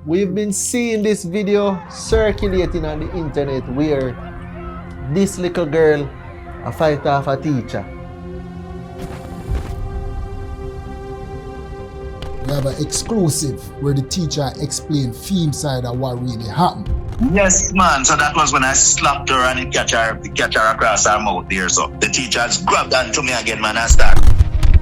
We've been seeing this video circulating on the internet where this little girl a fight off a teacher. We have an exclusive where the teacher explained theme side of what really happened. Yes, man. So that was when I slapped her and it catch her across her mouth there. So the teacher just grabbed onto me again, man, and start.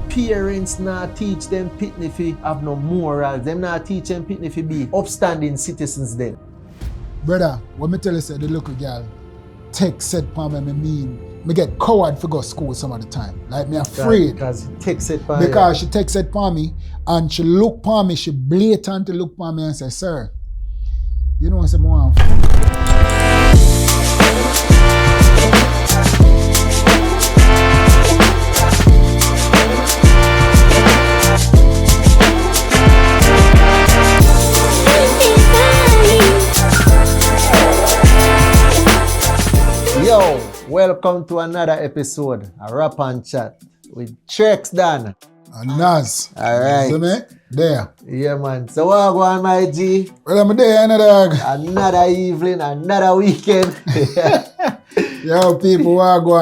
Parents not teach them pitney fi have no morals. Them not teach them pitney fi be upstanding citizens then. Brother, when me tell you say the little girl text said pa me mean, me get coward for go school some of the time. Like me afraid. Because text said pa because she text said pa me and she look pa me, she blatantly look pa me and say, sir, you know what I'm saying? Yo, welcome to another episode of Rap and Chat with Trex Dan. And Naz. Alright. See me? There. Yeah, man. So what go on, my G? Well, I'm there, dog. Another evening, another weekend. Yo, people, what go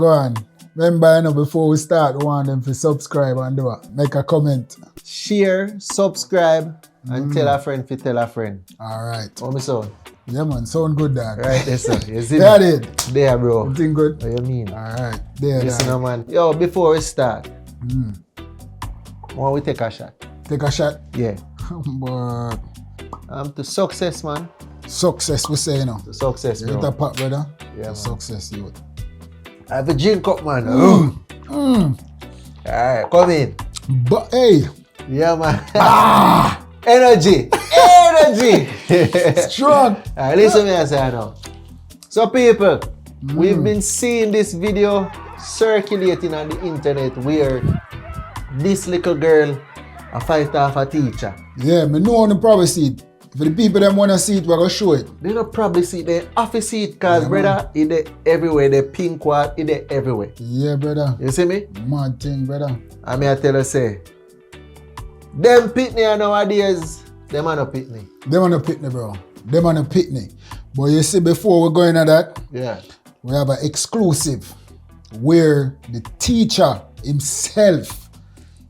on? Remember, before we start, we want them to subscribe and do it. Make a comment. Share, subscribe, and tell a friend to tell a friend. Alright. What me sound? Yeah, man. Sound good, dog. Right there, sir. You see That me? it. There, bro. Everything good? What you mean? Alright. There, Listen, dog. man. Yo, before we start, why we take a shot? Take a shot. Yeah. But To success, man. success, we say, To success, You get a bro. pot, brother? Yeah, man. Success, you. I have a drink up, man. Alright, come in. But hey, Yeah, man. Energy. strong. Alright, listen to me I say now. So people, we've been seeing this video circulating on the internet where this little girl a fight off a teacher. Yeah, me know on probably see it. For the people that want to see it, we're going to show it. They don't probably see it, they have to see it because brother, it's everywhere, the pink one, it's everywhere. Yeah, brother. You see me? Mad thing, brother. I mean I tell you say, them pitney nowadays, them are not pitney. Them on the pitney, bro. Them on the pitney. But you see, before we go into that, Yeah. we have an exclusive where the teacher himself,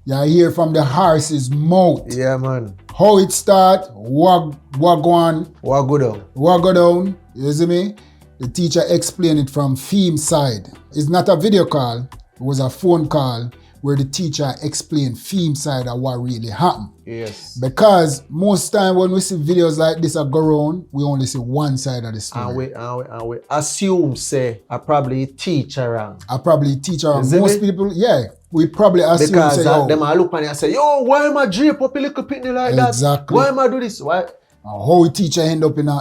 you hear from the horse's mouth, Yeah, man. how it start, what go on, What go down? what go down, you see me? The teacher explained it from theme side. It's not a video call, it was a phone call where the teacher explained theme side of what really happened. Yes. Because most time when we see videos like this that go around, we only see one side of the story. And we assume say I probably teach around. I probably teach around. Is it Most me? people, yeah, we probably assume Because say, yo, them I look on it and say, yo, why am I drape up a little pitney like Exactly. that? Why am I do this? Why? how a teacher end up in a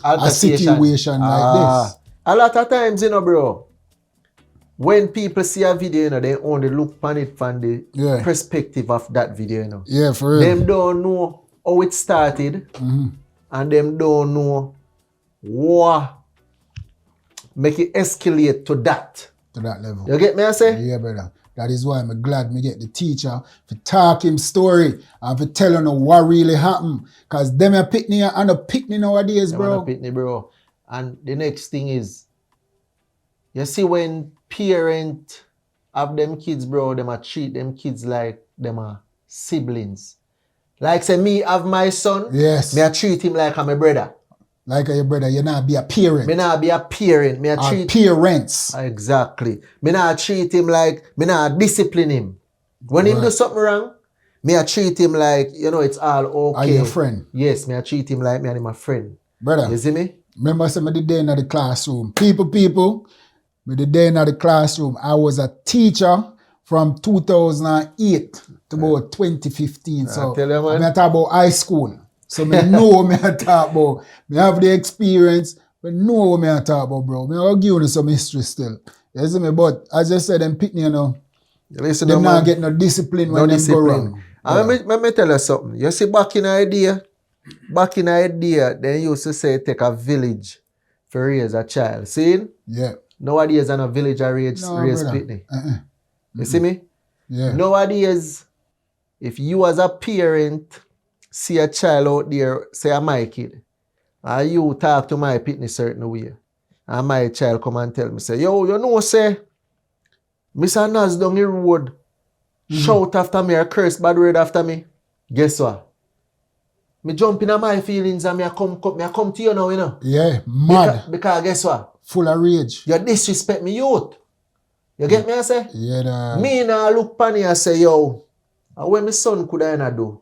Altercation. situation like this. A lot of times, bro, when people see a video, they only look on it from the perspective of that video, Yeah, for real. Them don't know how it started, and them don't know what make it escalate to that. To that level. You get me, I say? Yeah, brother. That is why I'm glad me get the teacher to talk him story and to tell him what really happened. Because them are picnic and a picnic nowadays, Them bro. on a pitney, bro. And the next thing is, you see when parents have them kids, bro, them a treat them kids like them are siblings. Like say me have my son, Yes. me I treat him like I'm a brother. Like your brother, you not be a parent. Me not be a parent. Me I Or treat parents. exactly. Me not treat him like me not discipline him. When him do something wrong, me I treat him like it's all okay. Are you a friend? Yes, me I treat him like me and him a friend. Brother. You see me? Remember some of the day in the classroom. People, with the day in the classroom, I was a teacher from 2008 to about 2015. So tell you, man. I talk about high school. So me know what I talk about. Me have the experience, but know what I talk about, bro. I'll give you some history still. You see me? But as I said, them pick me, Listen, them man. not get no discipline when No them go wrong. discipline. And let me tell you something. You see, back in the day, they used to say take a village for raise a child. See? Yeah. Nowadays, in a village, I raise brother. pitney. You see me? Yeah. Nowadays, if you as a parent see a child out there, say my kid, and you talk to my pitney certain way, and my child come and tell me, say, yo, you know, say, Mr. Nas down the road, shout after me or curse bad word after me. Guess what? Me jump in my feelings and me come to you now, you know. Yeah, mad. Because guess what? Full of rage. You disrespect me youth. You get me, I say? Yeah, Me now look pan and say, yo, what my son could I do?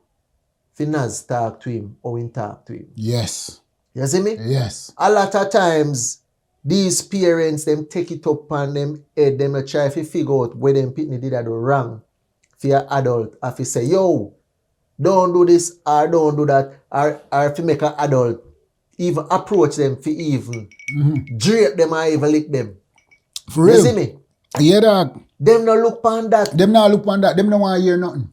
Finaz talk to him or in talk to him. Yes. You see me? Yes. A lot of times, these parents, them take it up on them head, them try to figure out where them pitney did that do wrong. For your adult, if you say, yo, don't do this or don't do that, or if you make an adult, even approach them for even drape them or even lick them. For real. You see me? Yeah, dog. Them no look on that. Them not look on that. Them no want to hear nothing.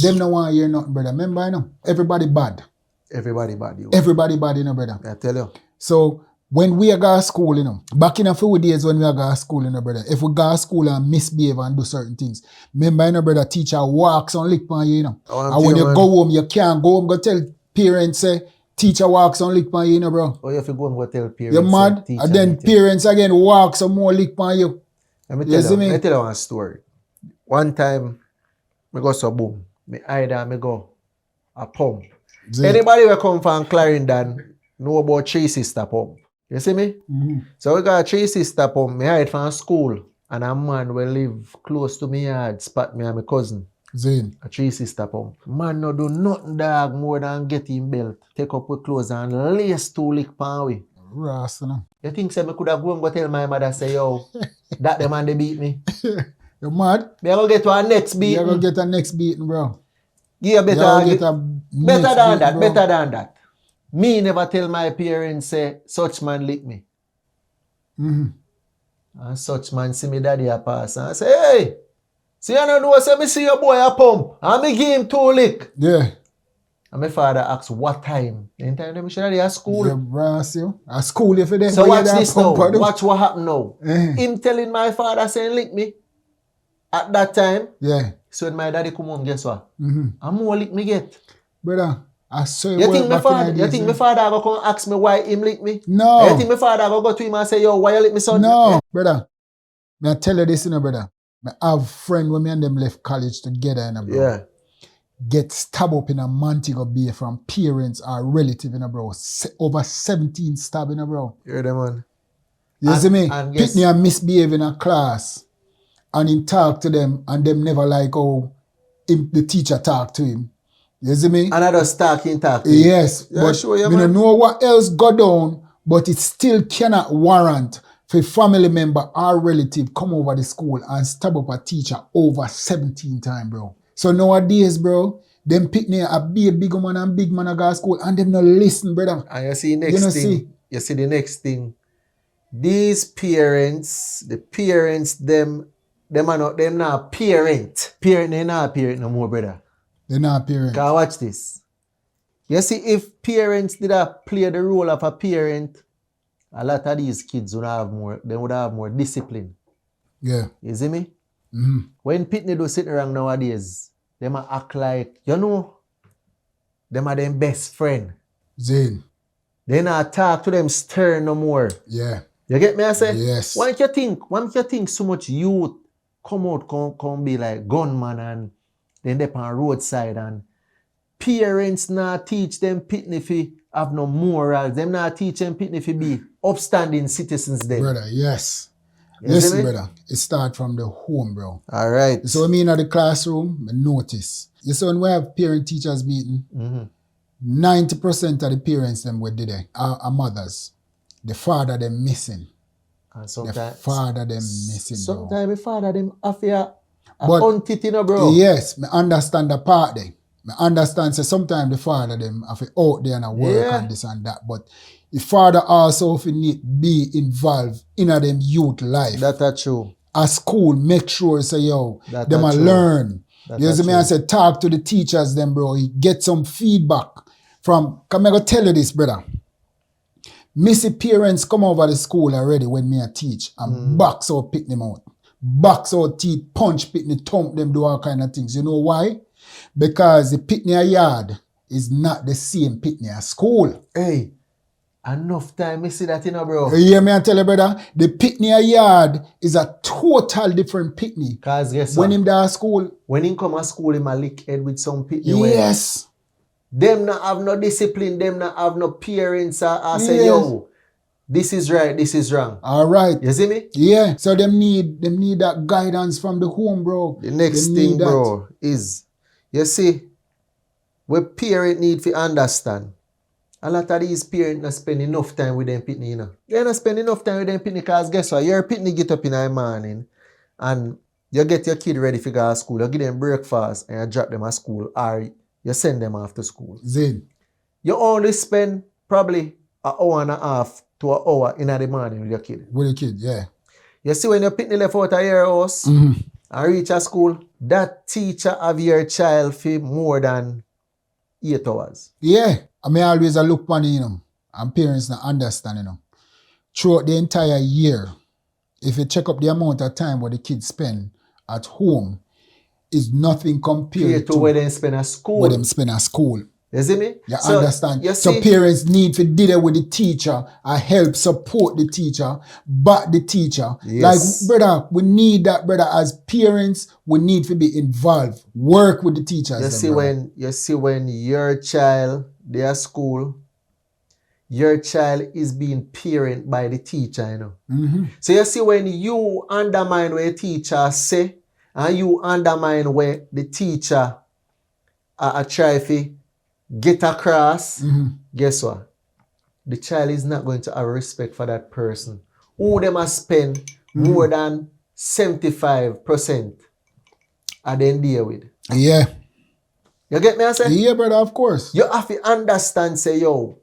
Them no want to hear nothing, brother. Remember, you know, everybody bad. Everybody bad, you. Everybody bad, you know, brother. I tell you. So, when we go to school, you know, back in a few days when we go to school, you know, brother, if we go to school and misbehave and do certain things, remember, you know, brother, teacher walks on lick on you, you know. And when you go home, you can't go home, go tell parents, say, teacher walks on lick on you, you know, bro. Oh, you have to go and go tell parents. You're mad? And then parents again walk some more lick on you. Let me tell you one story. One time, I go so boom. Me either me go a pump. Anybody will come from Clarendon know about 3 sister pump. You see me? So we got a 3 sister pump. Me hide from school. And a man will live close to me yard, spot me and my cousin. Zane. A 3 sister pump. Man no do nothing dog more than get him belt. Take up with clothes and lace 2 lick pan we. Rasta, no? You think say me could have go and go tell my mother say, yo, that the man they beat me? You mad? Me go get to our next beating. You gonna get a next beating, bro. Yeah, better than that. Bro. Better than that. Me never tell my parents say such man lick me. And such man see me daddy a pass and say, hey, see you know say me see your boy a pump and me give him 2 lick. Yeah. And my father asked what time. The time them should at school. Yeah, brass you. At school if you there. So watch this now. Watch what happened now. Eh. Him telling my father saying lick me. At that time. Yeah. So when my daddy come home, guess what? I'm more lick me get. Brother, I saw You think my father go come ask me why him lick me? No. You think my father go to him and say, yo, why you lick me son? No, brother. May I tell you this, you know, brother. I have a friend when me and them left college together, you know, bro. Yeah. Get stabbed up in a Montego Bay from parents or relative, you know, bro. Over 17 stab, you know, bro. You hear them, man? You see me? And Pick me and misbehave in a class. And he talk to them and them never like how the teacher talk to him. You see me? And I just talk to him. Yes, Yeah, but sure, yeah, we don't man. know what else go down, but it still cannot warrant for a family member or relative come over the school and stab up a teacher over 17 times, bro. So nowadays, bro, them pick me a big man and big man go to school and them no listen, brother. And you see you see the next thing. These parents, them not parent. They not parent no more, brother. They're not parents. Can watch this. You see, if parents did play the role of a parent, a lot of these kids would have more discipline. Yeah. You see me? When pitney do sit around nowadays, they might act like, you know, them are them best friend. Zane. They not talk to them stern no more. Yeah. You get me? I say? Yes. Why you think so much youth come out, come be like gunman and then they on roadside and parents not teach them pitney fi have no morals. Them not teach them pitney fi be upstanding citizens then. Brother, yes. You Listen, see me? brother, it start from the home, bro. All right. So me in the classroom, I notice. You see when we have parent-teachers meeting, 90% of the parents them were there are mothers. The father them missing. And sometimes The father them missing, bro. sometimes the father them affair But- on it, you know, bro. Yes, I understand the part there. I understand, so sometimes the father them have to out there and work Yeah. and this and that. But the father also need be involved in a them youth life. That's true. At school, make sure say, yo, That them a true. learn. That You see me? true. I say, talk to the teachers them, bro. You get some feedback from, come I go tell you this, brother. Missy parents come over the school already when me a teach and box out, pick them out. Box out teeth, punch, pick the thump them, do all kind of things. You know why? Because the pick near yard is not the same pitney as school. Hey, enough time, me see that, you know, bro. You hear me? I tell you, brother, the pitney a yard is a total different pitney. Cause guess When what? him there at school, When him come to school, him a lick head with some pitney. yes, Them not have no discipline, them not have no parents or say, Yes. yo, this is right, this is wrong. all right. You see me? Yeah, so them need that guidance from the home, bro. The next Them thing, need that. bro, is, you see, what parent need to understand. A lot of these parents not spend enough time with them pitney, you know. They not spend enough time with them pitney because guess what? Your pitney get up in the morning and you get your kid ready for go to school. You give them breakfast and you drop them at school or you send them off to school. Zin. You only spend probably an hour and a half to an hour in the morning with your kid. With the kid, yeah. You see when your pitney left out of your house Mm-hmm. and reach a school, that teacher have your child for more than 8 hours. Yeah, I mean, always a look on, you know, and parents not understand, you know. Throughout the entire year, if you check up the amount of time what the kids spend at home, is nothing compared To where they spend at school. what them spend at school. You see me? You So, understand? You So see, parents need to deal with the teacher and help support the teacher, back the teacher. Yes. Like, brother, we need that, brother. As parents, we need to be involved. Work with the teachers. you see when your child they at school, your child is being parented by the teacher, you know. Mm-hmm. So you see when you undermine what the teacher say and you undermine what the teacher try to get across, Mm-hmm. guess what? The child is not going to have respect for that person. Who them a spend more than 75% of them deal with. Yeah. You get me I say? Yeah, brother, of course. You have to understand, say, yo,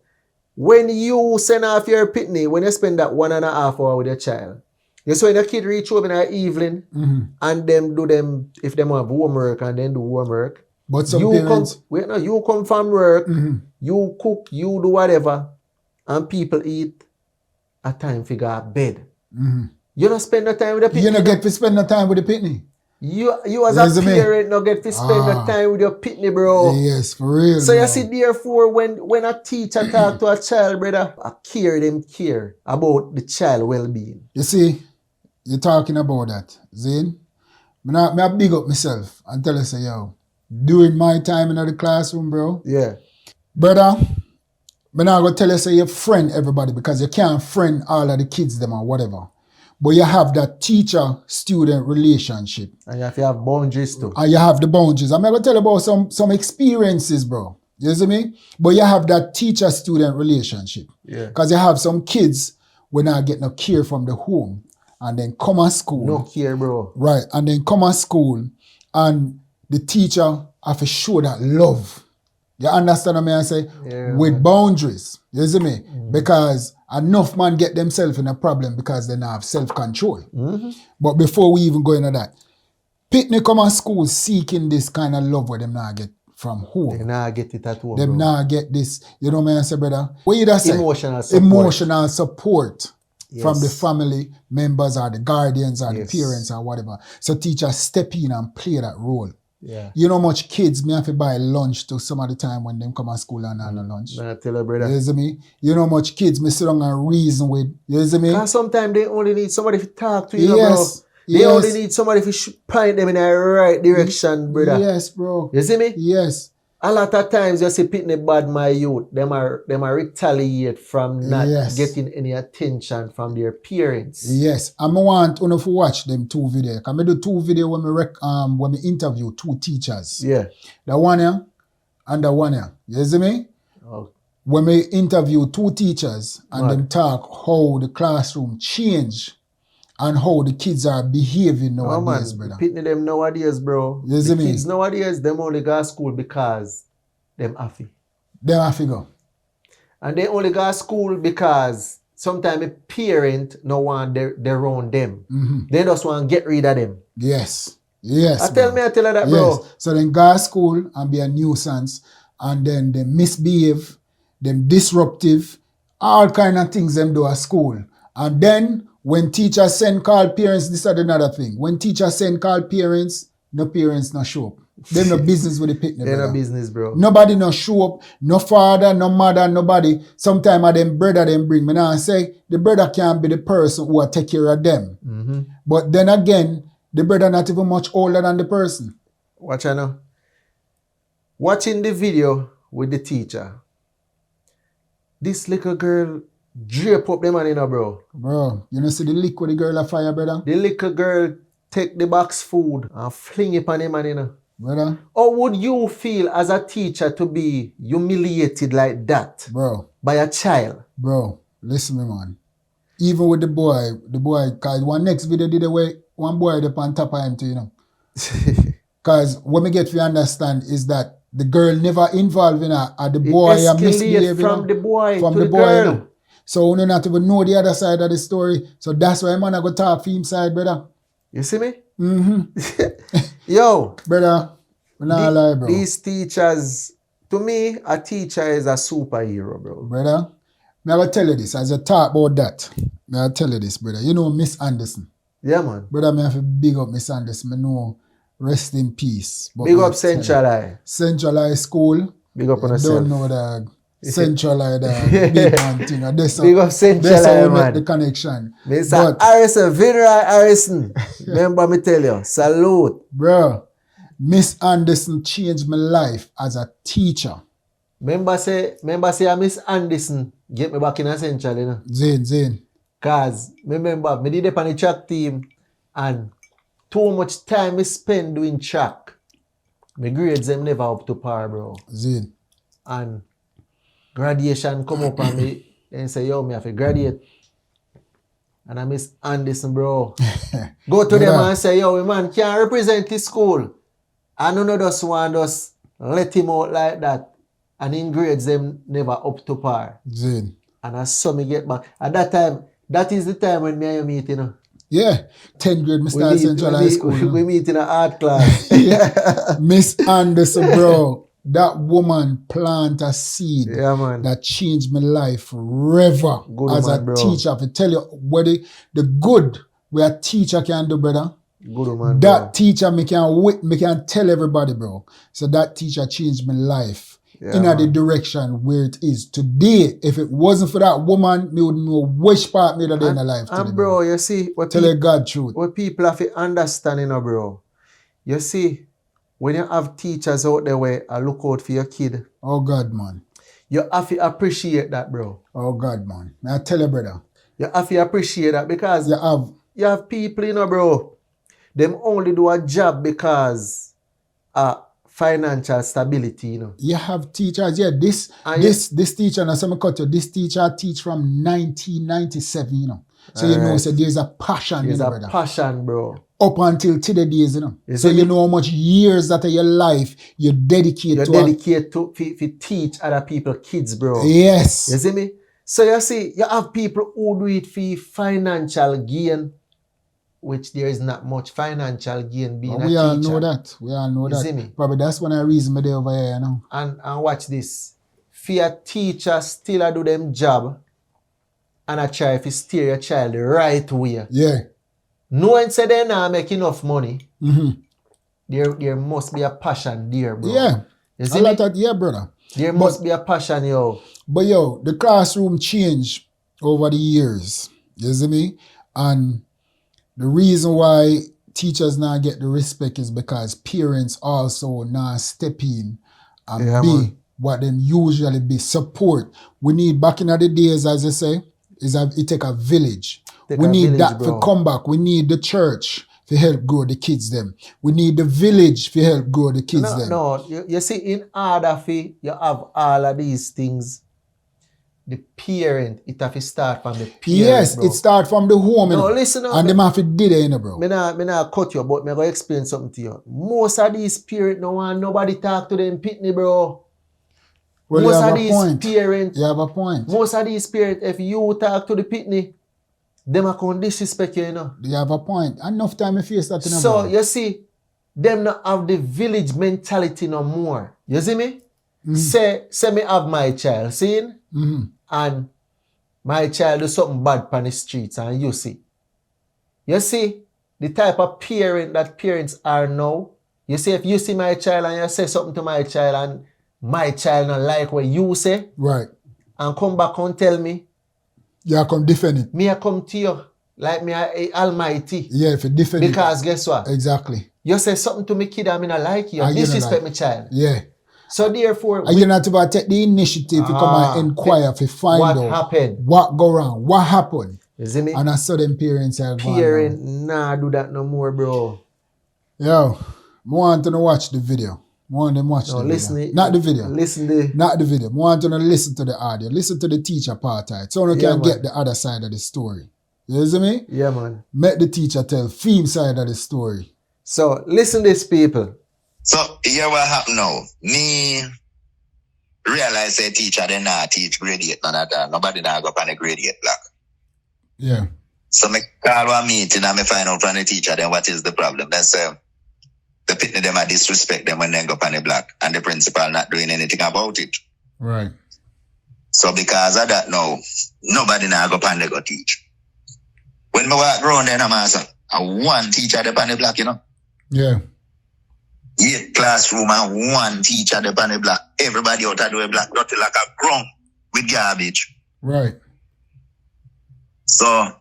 when you send off your pitney, when you spend that 1.5 hour with your child, you see when your kid reach home in the evening Mm-hmm. and them do them, if them have homework and then do homework, But some you parents, you come from work, Mhm. you cook, you do whatever, and people eat, a time for go to bed. Mhm. You don't spend no time with the pitney. you don't get to spend no time with the pitney. You as Yes, a me. parent not get to spend no Ah. time with your pitney, bro. Yes, for real. So bro. you see, therefore, when a teacher talk to a child, brother, I care about the child well-being. You see, you're talking about that. Zane, I big up myself and tell us, yo, during my time in the classroom, bro, Yeah. brother, I'm not going to tell you, say you friend everybody because you can't friend all of the kids them or whatever. But you have that teacher-student relationship. And you have to have boundaries too. And you have the boundaries. I'm going to tell you about some experiences, bro. You see me? But you have that teacher-student relationship. Yeah. Because you have some kids when not get no care from the home and then come at school. No care, bro. Right. And then come at school and the teacher have to show that love. You understand what I say? Yeah, With man. boundaries. You see me? Because enough man get themselves in a problem because they don't have self-control. Mm-hmm. But before we even go into that, pitney come at school seeking this kind of love where them not get from home. They not get it at home, Them bro. not get this, you know what I say, brother? What you just say? Emotional support. Emotional support from Yes. the family members or the guardians or Yes. the parents or whatever. So teachers step in and play that role. Yeah. You know how much kids me have to buy lunch to some of the time when them come to school and have no lunch. Man, I tell you, brother. You see me? You know how much kids me sit down and reason with. You see me? Because sometimes they only need somebody to talk to you, Yes. bro. They Yes. only need somebody to point them in the right direction, brother. Yes, bro. You see me? Yes. A lot of times you see pitney bad my youth, them are retaliate from not Yes. getting any attention from their parents. Yes, I want you to watch them 2 videos. I do 2 videos when we interview 2 teachers. Yeah. The one here and the one here. You see me? Oh, When we interview 2 teachers and Right. them talk how the classroom change and how the kids are behaving oh man, nowadays, brother. pitney them nowadays, bro. You see The me? kids nowadays, them only go to school because them happy. Them I figure. And they only go to school because sometimes a parent no want their own them. Mm-hmm. They just want to get rid of them. Yes. Yes. I tell bro. you that, bro. Yes. So then go to school and be a nuisance and then they misbehave, them disruptive, all kind of things them do at school. And then when teachers send call parents, this is another thing. When teachers send call parents, no parents no show up. Them no business with the pitney, They're no brother. business, bro. Nobody no show up. No father, no mother, nobody. Sometimes of them brother them bring me now and say the brother can't be the person who will take care of them. Mm-hmm. But then again, the brother not even much older than the person. Watch I know. Watching the video with the teacher, this little girl drape up the man, you know, bro. Bro, you know see the lick with the girl of fire, brother? The little girl take the box food and fling it on the man, you know. Brother? How would you feel as a teacher to be humiliated like that Bro, by a child? bro, listen me, man. Even with the boy, cause one next video did away, one boy up on top of him too, you know. Cause what me get to understand is that the girl never involved in her, the boy misbehaving from the boy from to the the boy, girl. you know. So we not even know the other side of the story. So that's why man I go talk for him side, brother. You see me? Mm-hmm. Yo, Brother, we not lie, bro. these teachers, to me, a teacher is a superhero, bro. Brother, me I go tell you this, as you talk about that, me I tell you this, brother. You know Miss Anderson. Yeah, man. Brother, me have to big up Miss Anderson. Me know rest in peace. But Big me up tell you, Central High. Central High School. Big up on You yourself. don't know the Central High, the big man thing. And that's Big up Central that's how High, we make man. the connection. Mr. But, Harrison, Vinray Harrison. Remember me tell you, salute. bro, Miss Anderson changed my life as a teacher. Remember say Miss Anderson get me back in a Central, you know. Zane. Cause remember, me did it on the track team and too much time me spend doing track. My grades them never up to par, bro. Zane. And graduation come up and me and say, yo, me have to graduate. And I Miss Anderson, bro. Go to them and say, yo, man can't represent the school. I don't know just want us let him out like that. And in grades them never up to par. Zane. And I saw me get back. At that time, that is the time when me and you meet, you know. Yeah, 10th grade, me start Central High School. We meet in an art class. Miss Anderson, bro, that woman plant a seed Yeah, man. that changed my life forever Good as man, a bro. teacher. I tell you what the good where a teacher can do, brother. Good man, That bro. teacher me can tell everybody, bro. So that teacher changed my life Yeah, in the man. direction where it is today. If it wasn't for that woman, me wouldn't know which part me would have in the life today. And bro, you see, Tell you God truth. what people have to understand, you know, bro. You see, when you have teachers out there where I look out for your kid, Oh God, man. you have to appreciate that, bro. Oh God, man. I tell you, brother. You have to appreciate that because You have people, you know, bro, them only do a job because financial stability, you know. You have teachers, yeah. This teacher, now some cut you. This teacher teach from 1997, you know. So you know, so there's a passion, There's you know, a brother. passion, bro. Up until today days, you know. You So see you me? know how much years that of your life you dedicate You to dedicate to teach other people kids, bro. Yes. You see me? So you see, you have people who do it for financial gain, which there is not much financial gain being a We all teacher. know that. We all know You that. see me? Probably that's one of the reasons me there over here, you know. And watch this. For a teacher still a do them job and I try to steer your child the right way. Yeah. Knowing say they not make enough money, Mm-hmm. there must be a passion there, bro. Yeah. You A see lot me? of, yeah, brother. There must be a passion, yo. But yo, the classroom changed over the years. You see me? And the reason why teachers now get the respect is because parents also now step in and Yeah, be man. what them usually be support. We need back in the days, as I say, it take a village. Take We a need village, that bro. to come back. We need the church to help grow the kids them. We need the village to help grow the kids them. No, you see, in order for you have all of these things, the parent, it have to start from the parent, Yes, bro. it start from the home. No, you know. listen up, And me- them have to did it, you know, bro. Me not cut you, but me go explain something to you. Most of these parents no want nobody talk to them pitney, bro. Well, you most have of a these point. parents, You have a point. most of these parents, if you talk to the pitney, them are going to disrespect you, you know. You have a point. Enough time I face that, you know, So, bro. you see, them not have the village mentality no more. You see me? Say me have my child, see? Mm-hmm. And my child do something bad on the streets and you see. You see, the type of parent that parents are now, You see, if you see my child and you say something to my child and my child not like what you say, Right. and come back and tell me, You come defend it. me I come to you like me I almighty. Yeah, if you defend it. Because guess what? Exactly. You say something to me kid and me not like you. And you not Disrespect like. me child. Yeah. So therefore, And you not about take the initiative to come and inquire to find what out happened. what go wrong, what happened. You see me? And I saw them parents are going Parent, nah, do that no more, bro. Yo, I want to watch the video. I want them watch No, the listen video. it. Not the video. Listen the. Not the video. I want to listen to the audio. Listen to the teacher part of it. So you Yeah, can man. get the other side of the story. You see me? Yeah, man. Make the teacher tell theme side of the story. So listen this, people. So here what happened now. Me realize say teacher they not teach grade 8 none at all. Nobody not go up on the grade 8 block. Yeah. So me call one meeting and me find out from the teacher then what is the problem. They say the pitney them a disrespect them when they go up on the block and the principal not doing anything about it. Right. So because of that now, nobody now go up and they go teach. When me walk around then I'm asking, one teacher up on the block, you know? Yeah. 8 classroom and one teacher up on the block. Everybody out of the block dirty like a ground with garbage. Right. So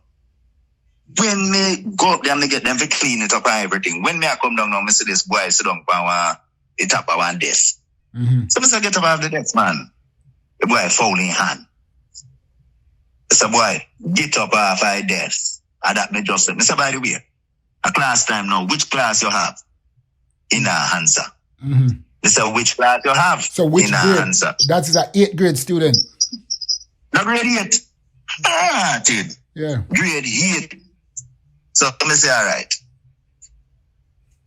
when me go up there and me get them to clean it up and everything, when me I come down now, me see this boy sit down on the top of one desk. Mm-hmm. So me say get up off the desk, man. The boy foul in hand. So boy, get up off the desk. And that me just said, me say by the way, a class time now, which class you have? In our answer. Mm-hmm. Me say which class you have? So which in our grade? answer. That is an 8th grade student. No grade 8. Ah, dude. Yeah. Grade 8. So me say, all right.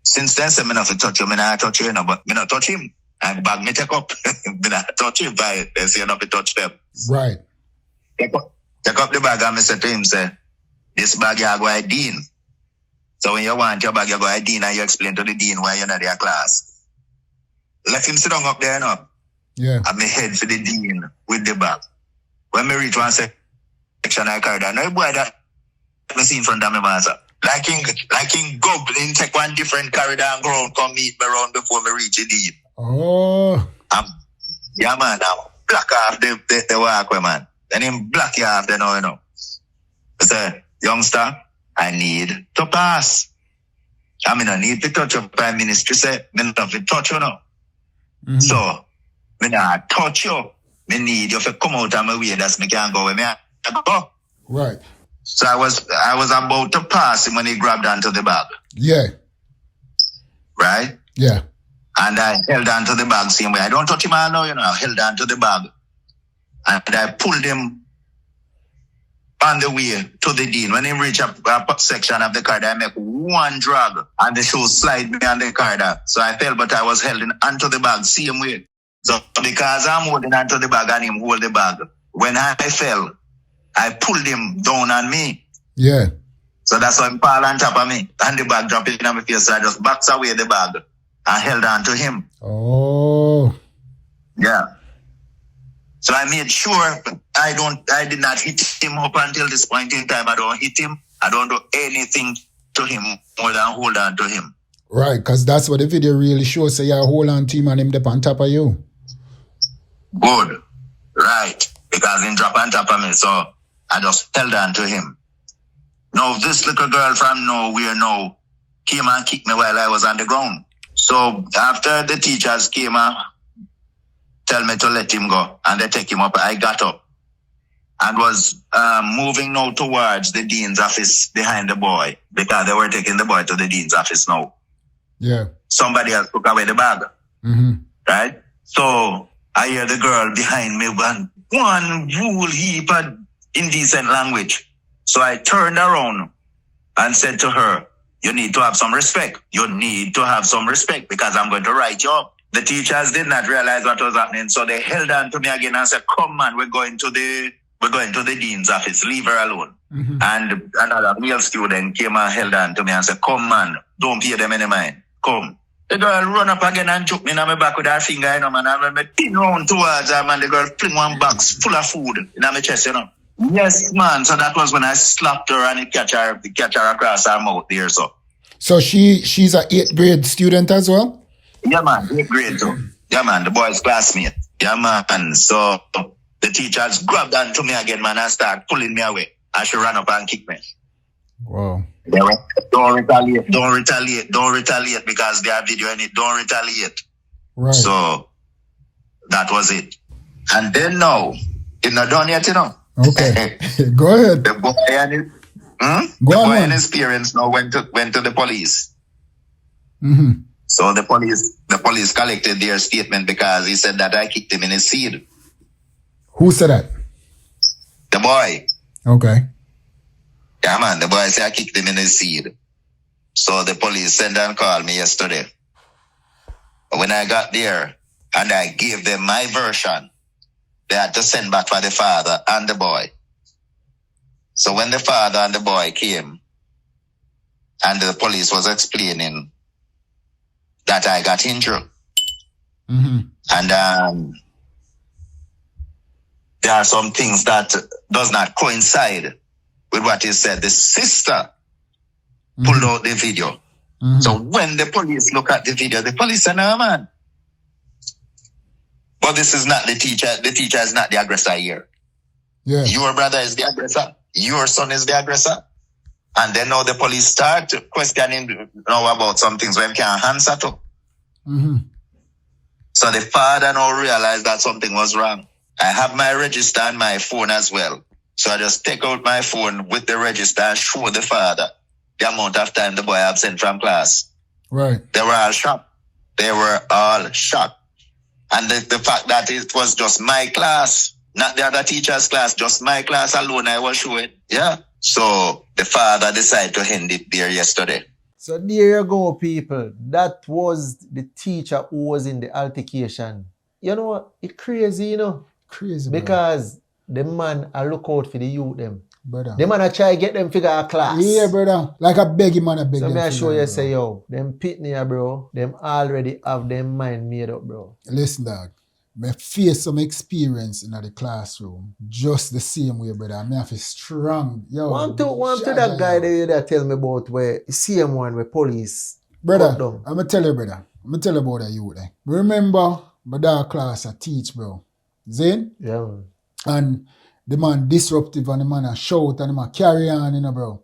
Since then, say me not to touch you, me not touch you, but me not touch him. And bag me take up. Me not touch him, but they say not to touch them. Right. Take up the bag and me say to him, say, this bag you go to dean. So when you want your bag, you go to dean and you explain to the dean why you're not their class. Let him sit down up there now. Yeah. And me head for the dean with the bag. When me reach one section, I carry that. No boy that me see in front of me, master. Like in goblin, take one different corridor and ground, come meet me around before me reach the dean. Oh. Yeah, man, I'm black off the walkway, man. Then him black you off, then you know. I say, youngster, I need to pass. I mean, I need to touch your prime minister. Say, me not to touch you now. Mm-hmm. So, me not touch you. Me need you to come out of my way. That's me can't go where me I go. Right. So I was about to pass him when he grabbed onto the bag. Yeah. Right? Yeah. And I held onto the bag same way. I don't touch him all now, you know. I held onto the bag. And I pulled him on the way to the dean. When he reached a section of the corridor, I make one drag and the shoe slide me on the corridor. So I fell, but I was held onto the bag same way. So because I'm holding onto the bag and him hold the bag, when I fell, I pulled him down on me. Yeah. So that's why he fall on top of me. And the bag dropped in my face. So I just backed away the bag and held on to him. Oh. Yeah. So I made sure I did not hit him up until this point in time. I don't hit him. I don't do anything to him more than hold on to him. Right, because that's what the video really shows. So you hold on to him and him up on top of you. Good. Right. Because he dropped on top of me. So I just held on to him. Now this little girl from nowhere now came and kicked me while I was on the ground. So after the teachers came and tell me to let him go and they take him up, I got up and was moving now towards the dean's office behind the boy because they were taking the boy to the dean's office now. Yeah. Somebody else took away the bag. Mm-hmm. Right? So I hear the girl behind me one whole heap of indecent language. So I turned around and said to her, you need to have some respect. You need to have some respect because I'm going to write you up. The teachers did not realize what was happening. So they held on to me again and said, come man, we're going to the dean's office. Leave her alone. Mm-hmm. And another male student came and held on to me and said, come man, don't pay them any mind. Come. The girl run up again and took me in my back with her finger, you know, man. And when I pin round towards her, man, the girl fling one box full of food in my chest, you know. Yes, man. So that was when I slapped her and it catch her across her mouth there, so. So she's a 8th grade student as well? Yeah, man, 8th grade too. Yeah, man, the boy's classmate. Yeah, man. So the teachers grabbed onto me again, man, and start pulling me away. And she ran up and kicked me. Wow. They went, don't retaliate because they are videoing it. Don't retaliate. Right. So that was it. And then now, it's not done yet, you know. Okay. Go ahead. The boy and his, and his parents now went to the police. Mm-hmm. So the police collected their statement because he said that I kicked him in his seed. Who said that? The boy. Okay. Yeah, man, the boy said I kicked him in his seed. So the police sent and called me yesterday. When I got there and I gave them my version, they had to send back for the father and the boy. So when the father and the boy came and the police was explaining that I got injured, and there are some things that does not coincide with what he said. The sister pulled out the video. So when the police look at the video, the police say, no, man. But this is not the teacher. The teacher is not the aggressor here. Yeah. Your brother is the aggressor. Your son is the aggressor. And then now the police start questioning now about some things where he can't answer to. So the father now realized that something was wrong. I have my register and my phone as well. So I just take out my phone with the register and show the father the amount of time the boy absent from class. Right. They were all shocked. And the fact that it was just my class, not the other teacher's class, just my class alone I was showing. Yeah. So the father decided to end it there yesterday. So there you go, people. That was the teacher who was in the altercation. You know what? It's crazy, you know. Crazy, because the man I look out for the youth them. Brother. The man I try to get them figure a class. Yeah, brother. Like a begging man, I beg them. So me I show you say, yo, them pitney, bro, them already have them mind made up, bro. Listen, dog. Me face some experience in the classroom. Just the same way, brother. I have a strong. Yo, one to that guy that tell me about where you see him one with police. Brother, I'm gonna tell you, brother. I'm gonna tell you about that youth. Remember my dog class I teach, bro. Zane? Yeah, man. And the man disruptive and the man a shout and the man carry on, you know, bro.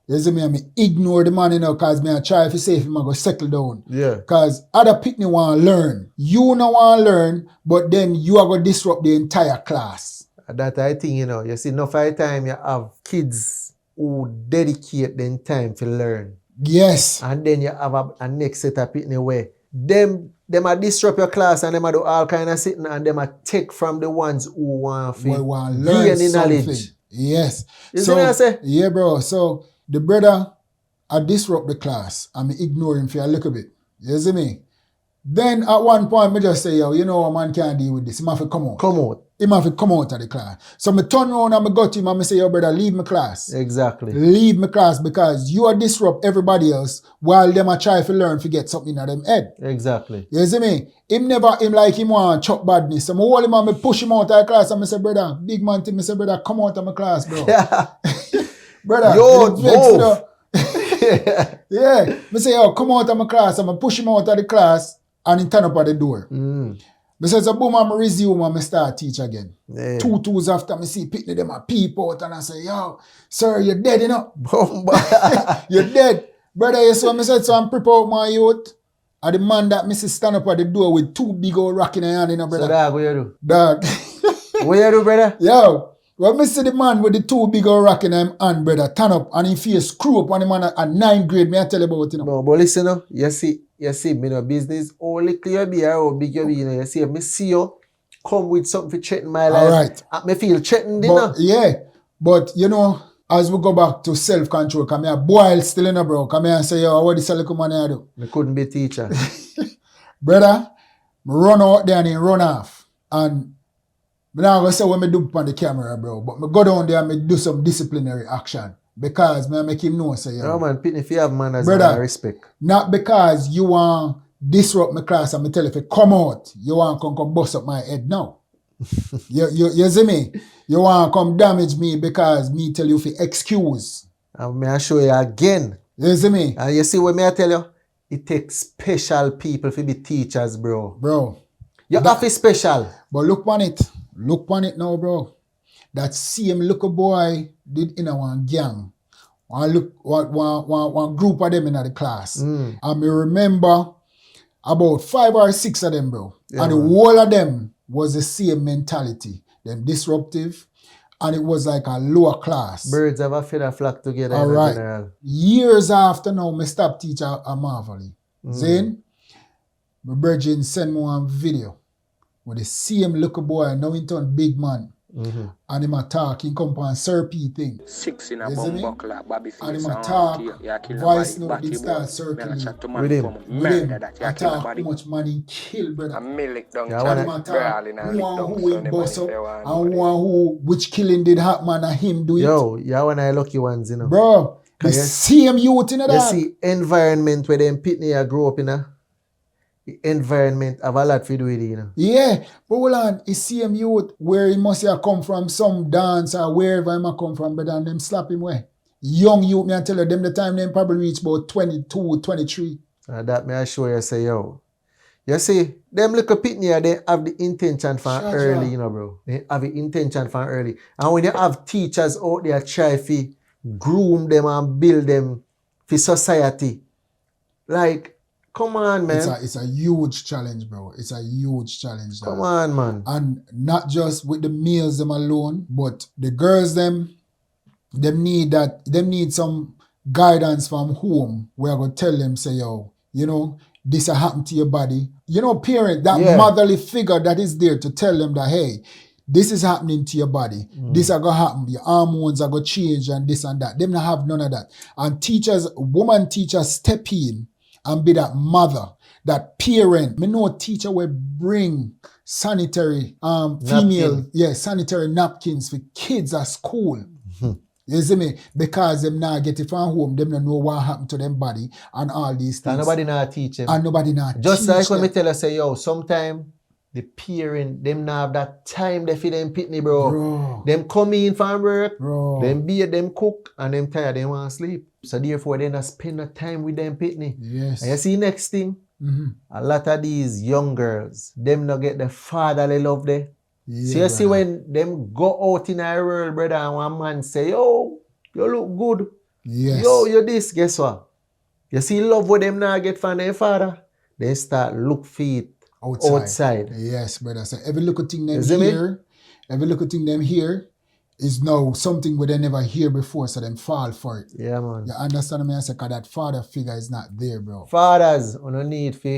You see me, I ignore the man, you know, because me I try to see if him go settle down. Yeah. Because other people want to learn. You no want to learn, but then you are going to disrupt the entire class. That I think, you know, you see, enough of time you have kids who dedicate them time to learn. Yes. And then you have a next set of people where them a disrupt your class and them a do all kind of sitting and them a take from the ones who want to learn gain knowledge. Yes. You see what I say? Yeah, bro. So the brother I disrupt the class and me ignore him for a little bit. You see me? Then at one point, me just say, yo, you know, a man can't deal with this. He have to come out. Come out. He have to come out of the class. So me turn around and me go to him and me say, yo, brother, leave my class. Exactly. Leave my class because you are disrupt everybody else while them are try to learn to get something in them head. Exactly. You see me? Him like him want chop badness. So I hold him and me push him out of the class and I say, brother, big man to me say, brother, come out of my class, bro. Brother, yo, yeah. Me say, yo, come out of my class. I'm push him out of the class and he turn up at the door. Me say, so boom, I'm resume and I start teach again. Yeah. 2 2s after me see picking them a peep out and I say, yo, sir, you're dead, you know? You're dead. Brother, you saw me said, so I'm prepare my youth. And the man that me see stand up at the door with 2 big old rock in the hand, you know, brother. So dog, what you do? Dog. What you do, brother? Yo, when me see the man with the 2 big old rock in him hand, brother, turn up and he face screw up on the man at 9th grade, me I tell you about, you know. No, but listen up, you see, me no business, only clear be how big you be, you know, you see, me see you come with something to threaten my life. All right. Me feel threatened, you know. Yeah, but you know, as we go back to self-control, come here, boil still in a bro, come here and say, yo, what this little man here do? Me couldn't be a teacher. Brother, me run out there and he run off. And I'm not going to say what me do on the camera, bro, but me go down there and me do some disciplinary action. Because me make him know, say, yo. No, man, if you have manners, brother, man, respect. Not because you want disrupt my class and me tell you if you come out, you want to come bust up my head now. you see me? You want to come damage me because me tell you if you excuse. And may I show you again. You see me? And you see what me I tell you? It takes special people to be teachers, bro. Bro. You have to special. But look on it. Look on it now, bro. That same little boy did in a one gang. One group of them in the class. And me remember about 5 or 6 of them, bro. Yeah, and the whole of them was the same mentality. Them disruptive. And it was like a lower class. Birds have a feather flock together All in right. general. Years after now, me stop teach a Marvelly. Then, my virgin send me one video with the same little boy, now he turn big man. And him a talk, he come on Sir P thing. 6 in a You see bomb me? buckler, Bobby face. And him a talk, voice note did start circling. With him. Murder that I you kill a talk how body. much man he kill, brother. A milk down, Yeah, And him a talk one who he bust up, and one who, which killing did happen and him do it. Yo, you one of the lucky ones, you know. Bro, the Yes. same youth in You that. see, environment where them pitney a grow up in, the environment have a lot to do with it, you know. Yeah, but hold on, the same youth where he must have come from some dance or wherever he might come from, brother, and them slap him away. Young youth, me I tell you, them the time them probably reach about 22, 23. That may I show you, say, yo. You see, them little pitney, they have the intention from Sure, early, sure. you know, bro. They have the intention from early. And when you have teachers out there try to groom them and build them for society, like, come on, man. It's a huge challenge, bro. It's a huge challenge. Come dog. on, man. And not just with the males them alone, but the girls them need some guidance from home where I go tell them, say, yo, you know, this a happen to your body. You know, parent, that Yeah. motherly figure that is there to tell them that, hey, this is happening to your body. This are gonna happen. Your hormones are gonna change and this and that. Them not have none of that. And woman teachers step in and be that mother, that parent. Me know a teacher will bring sanitary sanitary napkins for kids at school. You see me? Because them now get it from home, them don't know what happened to them body and all these things. And nobody now teach them. And nobody now Just teach like when me them. tell you, say, yo, sometimes the parent, them now have that time they feed them pitney, bro. Bro. Them come in from work, Bro. them bathe, them cook, and them tired, they want to sleep. So therefore, they not spend no time with them pitney. Yes. And you see next thing, Mhm. a lot of these young girls, them not get the fatherly love there. Yeah, So you see brother. when them go out in a world, brother, and one man say, yo, you look good. Yes. Yo, you this, guess what? You see love what them now get from their father, they start look for it outside. Yes, brother. So every little thing them You see me? hear is now something we they never hear before, so them fall for it. Yeah, man. You understand me? I say, 'cause that father figure is not there, bro. Fathers, you no need for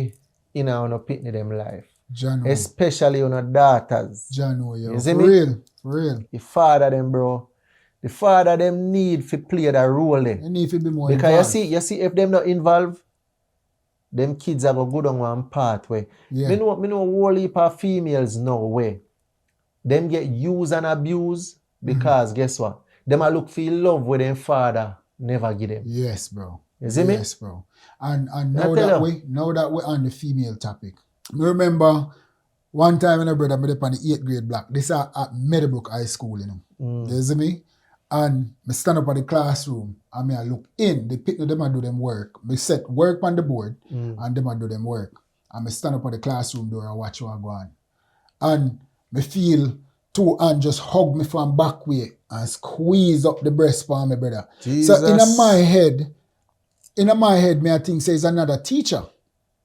no pitney them life. Jano, Especially on daughters. Jano, yo. You see For me? real, for real. The father them, bro. The father them need to play that role there. You need to be more Because involved. you see, if them not involved, them kids are gonna go down one path way. Yeah. Me know a whole heap of females now where them get used and abused because guess what? Them a look for love where them father never give them. Yes, bro. You see me? Yes, bro. And I now tell that we're on the female topic. Me remember one time when I brother me up on the 8th grade block. This at Meadowbrook High School, you know. You see me? And me stand up at the classroom and me I look in. The people them a do them work. Me set work on the board and them a do them work. And me stand up at the classroom door and watch what go on. And me feel two hands just hug me from back way and squeeze up the breast for me, brother. Jesus. So in my head, me I think say it's another teacher.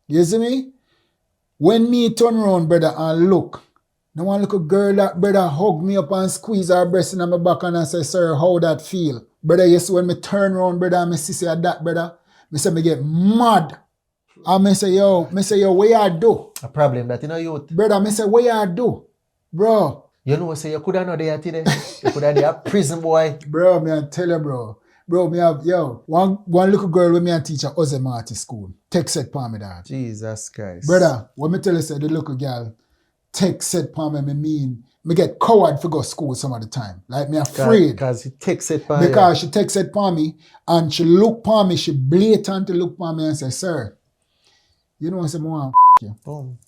You see me? When me turn around, brother, and look, no one little girl that brother hug me up and squeeze her breast in my back and I say, sir, how that feel? Brother, you see when me turn around, brother, and me see say that, brother, me say me get mad. And me say, yo, what you do? A problem that youth. Brother, me say, what you do? Bro, You know, say you could have not there today. You could have there prison boy. Bro, me I tell you, bro. Bro, me have, one little girl with me and teacher Ozemarty school. Take set palm me dad. Jesus Christ. Brother, when me tell you say the little girl take set palm me mean, me get coward for go school some of the time. Like me afraid. Because he takes it by Because she takes it palm me and she look palm me, she blatantly look palm me and say, sir, you know what I say, more you. Boom.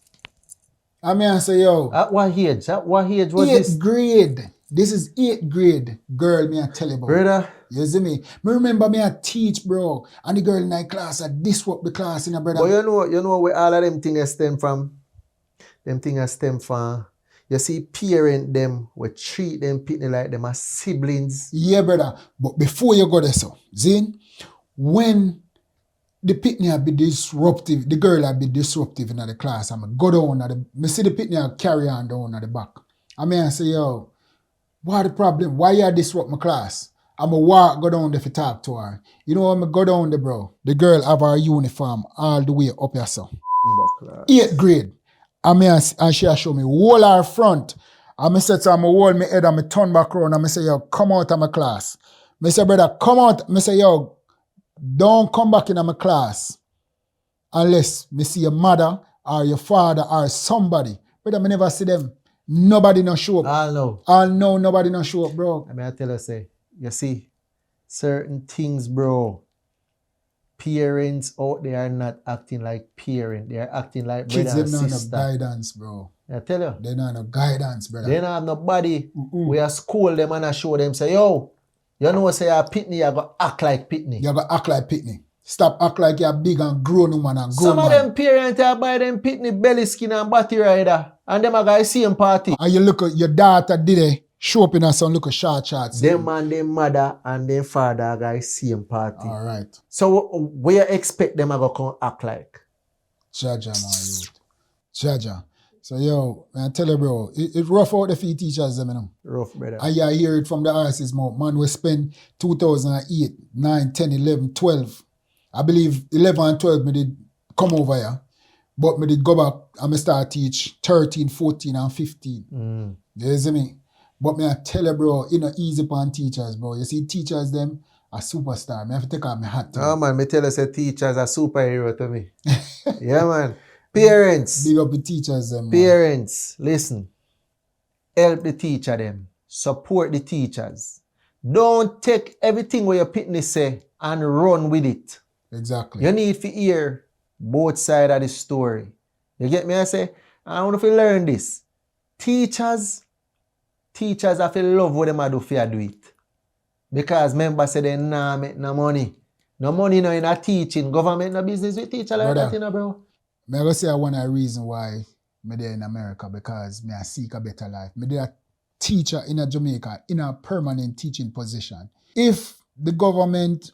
I mean I say, yo, At what age? At what age was 8th this? grade. This is 8th grade girl me I tell you about. Brother, You see me? Me remember me I teach, bro. And the girl in my class I disrupt the class in a brother. but you know where all of them things stem from? Them things stem from, you see, parent them, we treat them pitney like them as siblings. Yeah, brother. But before you go there, so, Zin, when the pitney be disruptive, the girl be disruptive in the class, I'm go down at me see the pitney carry on down at the back. I say, yo, what the problem? Why you disrupt my class? I'm go down there to talk to her. You know I'm go down there, bro. The girl have her uniform all the way up here, so. 8th grade. And she show me whole her front. And I said, so I'm hold my head and I turn back around and I say, yo, come out of my class. I say, brother, come out. I say, yo, don't come back in my class unless me see your mother or your father or somebody. Brother, I never see them. Nobody no show up. I'll know. Nobody no show up, bro. I tell you, say, you see, certain things, bro, parents out there are not acting like parents. They are acting like Kids, brother and they don't sister. have no guidance, bro. I tell you. They don't have no guidance, brother. They don't have nobody. We are school them and I show them, say, yo, you know, say you're pitney, you got to act like pitney. You got to act like pitney. Stop act like you're big and grown woman and grown Some man. of them parents are buy them pitney belly skin and body rider. And them are guys same party. And you look at your daughter did it show up in a some look at short shots. Them and their mother and their father are guys same party. All right. So where you expect them to come act like? Jaja, my youth. Jaja. So yo, man, I tell you, bro, it rough out the few teachers, them, you know. Rough, brother. And you hear it from the horse's mouth. Man, we spend 2008, 9, 10, 11, 12. I believe 11 and 12 me did come over here. But me did go back and me start teach 13, 14 and 15. You see me? But me I tell you, bro, it not easy upon teachers, bro. You see, teachers them are superstar. Me have to take off my hat to Oh man, me tell you, say teachers are superhero to me. Yeah, man. Parents. Big up the teachers them. Man. Parents, listen. Help the teacher them. Support the teachers. Don't take everything where your pitney say and run with it. Exactly. You need to hear both sides of the story. You get me? I say, I want to learn this. Teachers have to love what them do for do it. Because members say they nah make no money. No money no in a teaching. Government no business with teacher like that, you know, bro. Me I go say one of the reason why me there in America because me I seek a better life. Me there a teacher in a Jamaica in a permanent teaching position. If the government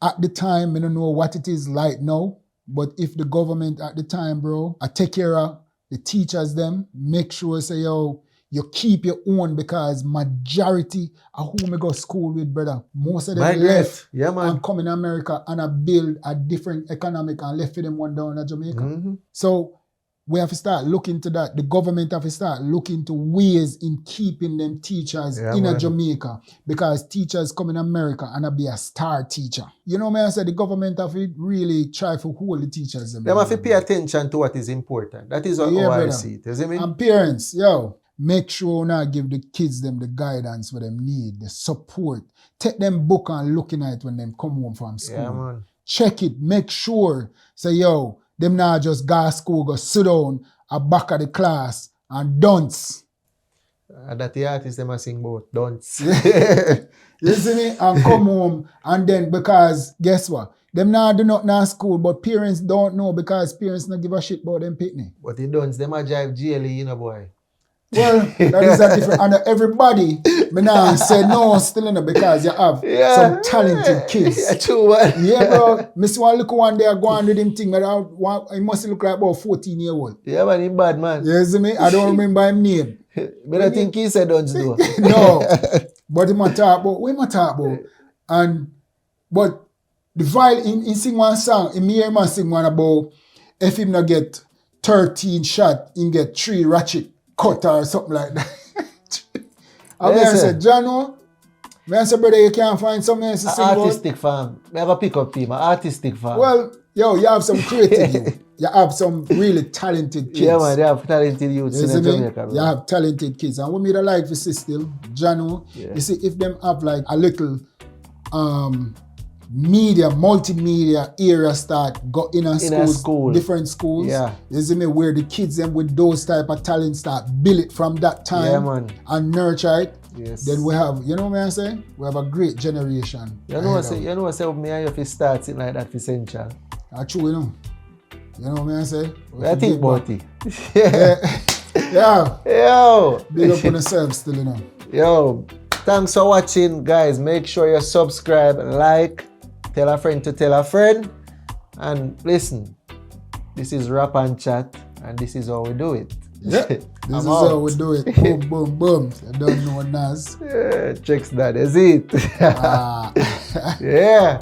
at the time, I don't know what it is like now, but if the government at the time, bro, I take care of the teachers them, make sure say, yo, you keep your own because majority of who me go school with, brother, most of them left yeah, man. and come in America and I build a different economic and left for them one down in Jamaica. So we have to start looking to that. The government have to start looking to ways in keeping them teachers in a Jamaica because teachers come in America and I be a star teacher. You know, I said the government have to really try to hold the teachers. They have to pay attention to what is important. That is how I see it. You see me? And parents, yo, make sure now give the kids them the guidance what them need, the support. Take them book and looking at it when them come home from school. Yeah, man. Check it, make sure. Say, yo, them now just go to school, go sit down at back of the class and dance. That the artists them are sing about dance. You see me? And come home and then because guess what? Them now do not know school, but parents don't know because parents don't give a shit about them pitney. But the dance, them a drive jaily, you know, boy. Well, that is a different. And everybody, me now say no, still in it because you have some talented kids. Yeah, true, man. Yeah, bro. Miss one look one day, go on with him thing. He must look like about 14-year-old. Yeah, man, he bad, man. You see me? I don't remember him name. But I think he said dance though. No. But he might talk about, what he talk about? But the violin, he sing one song, he hear him sing one about if him not get 13 shot, he get 3 ratchet cut or something like that. I said, Jano, I said, brother, you can't find something else to sing about? Artistic farm. I have a pick up team, artistic farm. Well, yo, you have some creative youth. You have some really talented kids. Yeah, man, they have talented youths in Jamaica. Bro. You have talented kids. And what me like to see still, Jano, you see, if them have like a little multimedia area start go in a school, different schools. Yeah. You see me where the kids them with those type of talent start build it from that time yeah, man. and nurture it. Yes. then we have, you know what I'm saying? We have a great generation. You know what me and you fi start it like that for Central. That's true, you know. You know what I'm saying? I think about it. Yeah. Yo. Big up on yourself still, you know. Yo. Thanks for watching, guys. Make sure you subscribe, like, tell a friend to tell a friend. And listen, this is Rap and Chat, and this is how we do it. Yeah, this is how we do it. Boom, boom, boom. I don't know Nas. Yeah, checks that. Is it? Ah. Yeah.